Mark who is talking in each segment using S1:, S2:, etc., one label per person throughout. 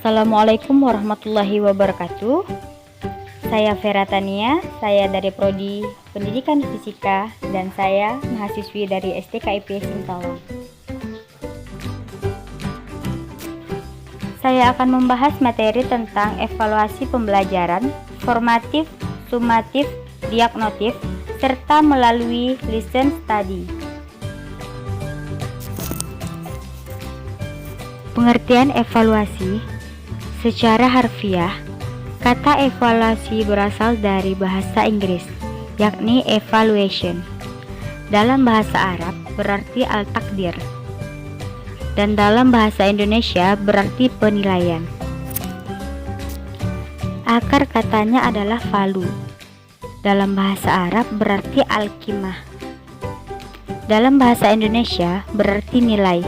S1: Assalamualaikum warahmatullahi wabarakatuh. Saya Vera Tania, saya dari Prodi Pendidikan Fisika dan saya mahasiswi dari STKIP Singkawang. Saya akan membahas materi tentang evaluasi pembelajaran, formatif, sumatif, diagnostik, serta melalui listen study. Pengertian evaluasi secara harfiah, kata evaluasi berasal dari bahasa Inggris, yakni evaluation. Dalam bahasa Arab berarti al-takdir, dan dalam bahasa Indonesia berarti penilaian. Akar katanya adalah falu. Dalam bahasa Arab berarti al-qimah. Dalam bahasa Indonesia berarti nilai.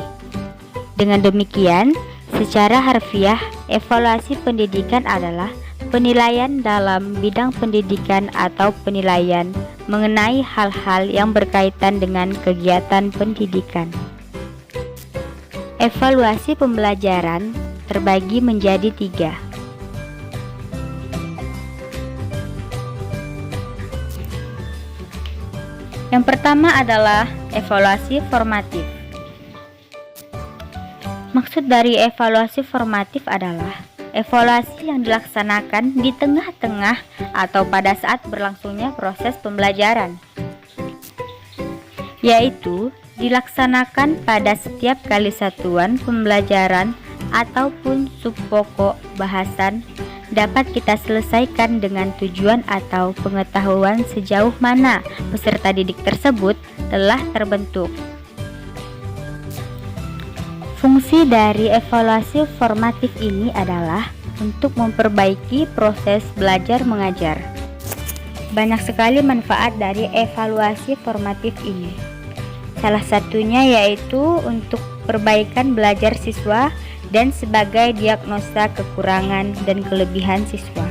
S1: Dengan demikian, secara harfiah, evaluasi pendidikan adalah penilaian dalam bidang pendidikan atau penilaian mengenai hal-hal yang berkaitan dengan kegiatan pendidikan. Evaluasi pembelajaran terbagi menjadi 3. Yang pertama adalah evaluasi formatif. Maksud dari evaluasi formatif adalah evaluasi yang dilaksanakan di tengah-tengah atau pada saat berlangsungnya proses pembelajaran, yaitu dilaksanakan pada setiap kali satuan pembelajaran ataupun subpokok bahasan dapat kita selesaikan dengan tujuan atau pengetahuan sejauh mana peserta didik tersebut telah terbentuk. Fungsi dari evaluasi formatif ini adalah untuk memperbaiki proses belajar mengajar. Banyak sekali manfaat dari evaluasi formatif ini. Salah satunya yaitu untuk perbaikan belajar siswa dan sebagai diagnosa kekurangan dan kelebihan siswa.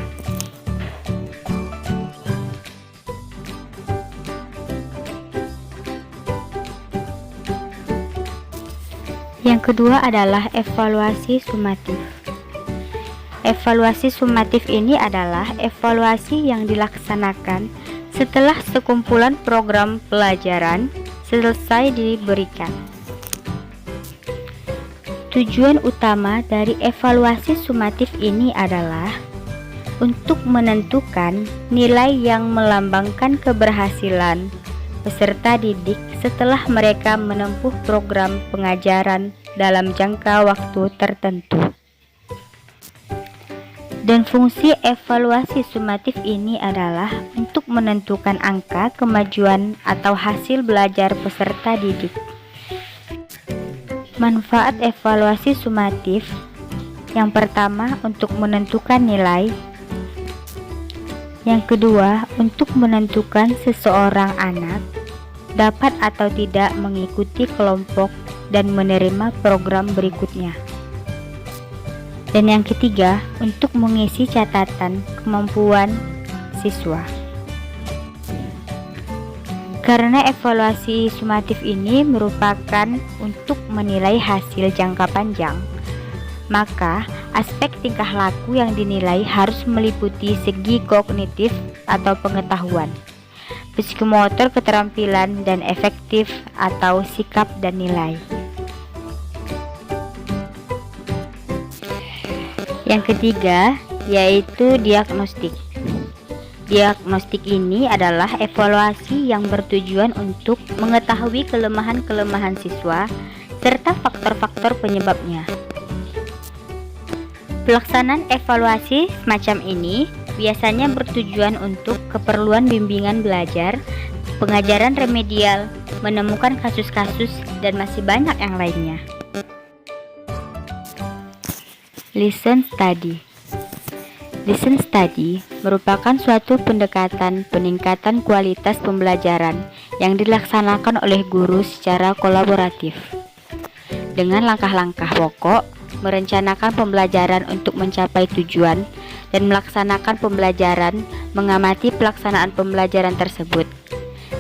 S1: Yang kedua adalah evaluasi sumatif. Evaluasi sumatif ini adalah evaluasi yang dilaksanakan setelah sekumpulan program pelajaran selesai diberikan. Tujuan utama dari evaluasi sumatif ini adalah untuk menentukan nilai yang melambangkan keberhasilan peserta didik setelah mereka menempuh program pengajaran dalam jangka waktu tertentu. Dan fungsi evaluasi sumatif ini adalah untuk menentukan angka kemajuan atau hasil belajar peserta didik. Manfaat evaluasi sumatif yang pertama untuk menentukan nilai, yang kedua untuk menentukan seseorang anak dapat atau tidak mengikuti kelompok dan menerima program berikutnya. Dan yang ketiga, untuk mengisi catatan kemampuan siswa. Karena evaluasi sumatif ini merupakan untuk menilai hasil jangka panjang, maka aspek tingkah laku yang dinilai harus meliputi segi kognitif atau pengetahuan, psikomotor keterampilan, dan efektif atau sikap dan nilai. Yang ketiga yaitu diagnostik. Diagnostik ini adalah evaluasi yang bertujuan untuk mengetahui kelemahan-kelemahan siswa serta faktor-faktor penyebabnya. Pelaksanaan evaluasi semacam ini biasanya bertujuan untuk keperluan bimbingan belajar, pengajaran remedial, menemukan kasus-kasus, dan masih banyak yang lainnya. Listen study. Listen study merupakan suatu pendekatan peningkatan kualitas pembelajaran yang dilaksanakan oleh guru secara kolaboratif. Dengan langkah-langkah pokok, merencanakan pembelajaran untuk mencapai tujuan, dan melaksanakan pembelajaran, mengamati pelaksanaan pembelajaran tersebut,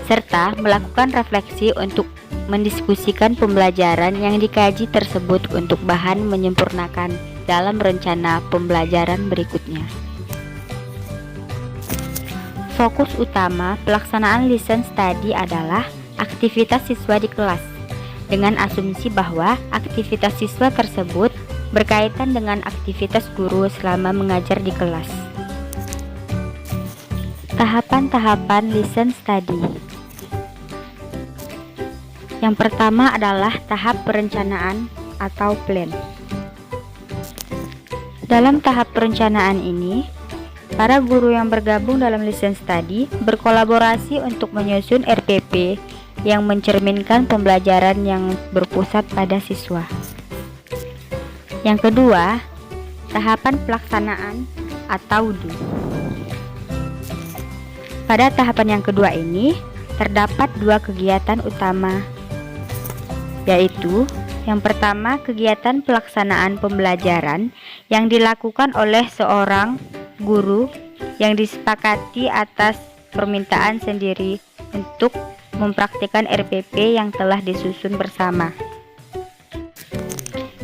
S1: serta melakukan refleksi untuk mendiskusikan pembelajaran yang dikaji tersebut untuk bahan menyempurnakan dalam rencana pembelajaran berikutnya. Fokus utama pelaksanaan listen study adalah aktivitas siswa di kelas, dengan asumsi bahwa aktivitas siswa tersebut berkaitan dengan aktivitas guru selama mengajar di kelas. Tahapan-tahapan listen study. Yang pertama adalah tahap perencanaan atau plan. Dalam tahap perencanaan ini, para guru yang bergabung dalam listen study berkolaborasi untuk menyusun RPP yang mencerminkan pembelajaran yang berpusat pada siswa. Yang kedua, tahapan pelaksanaan atau do. Pada tahapan yang kedua ini, terdapat dua kegiatan utama, yaitu yang pertama, kegiatan pelaksanaan pembelajaran yang dilakukan oleh seorang guru yang disepakati atas permintaan sendiri untuk mempraktikkan RPP yang telah disusun bersama.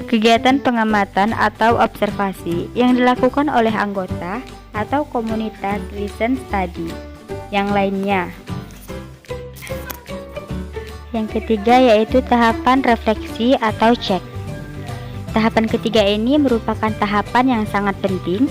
S1: Kegiatan pengamatan atau observasi yang dilakukan oleh anggota atau komunitas listen study yang lainnya. Yang ketiga yaitu tahapan refleksi atau cek. Tahapan ketiga ini merupakan tahapan yang sangat penting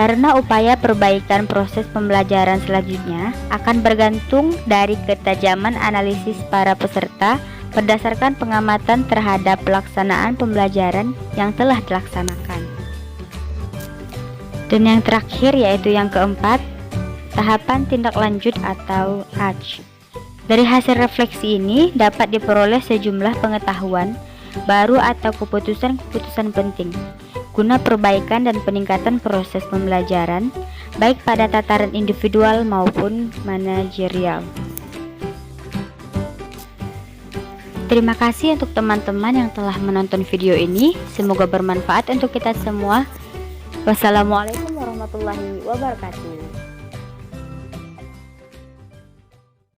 S1: karena upaya perbaikan proses pembelajaran selanjutnya akan bergantung dari ketajaman analisis para peserta berdasarkan pengamatan terhadap pelaksanaan pembelajaran yang telah dilaksanakan. Dan yang terakhir yaitu yang keempat, tahapan tindak lanjut atau ACH. Dari hasil refleksi ini dapat diperoleh sejumlah pengetahuan baru atau keputusan-keputusan penting guna perbaikan dan peningkatan proses pembelajaran baik pada tataran individual maupun manajerial. Terima kasih untuk teman-teman yang telah menonton video ini. Semoga bermanfaat untuk kita semua. Wassalamualaikum warahmatullahi wabarakatuh.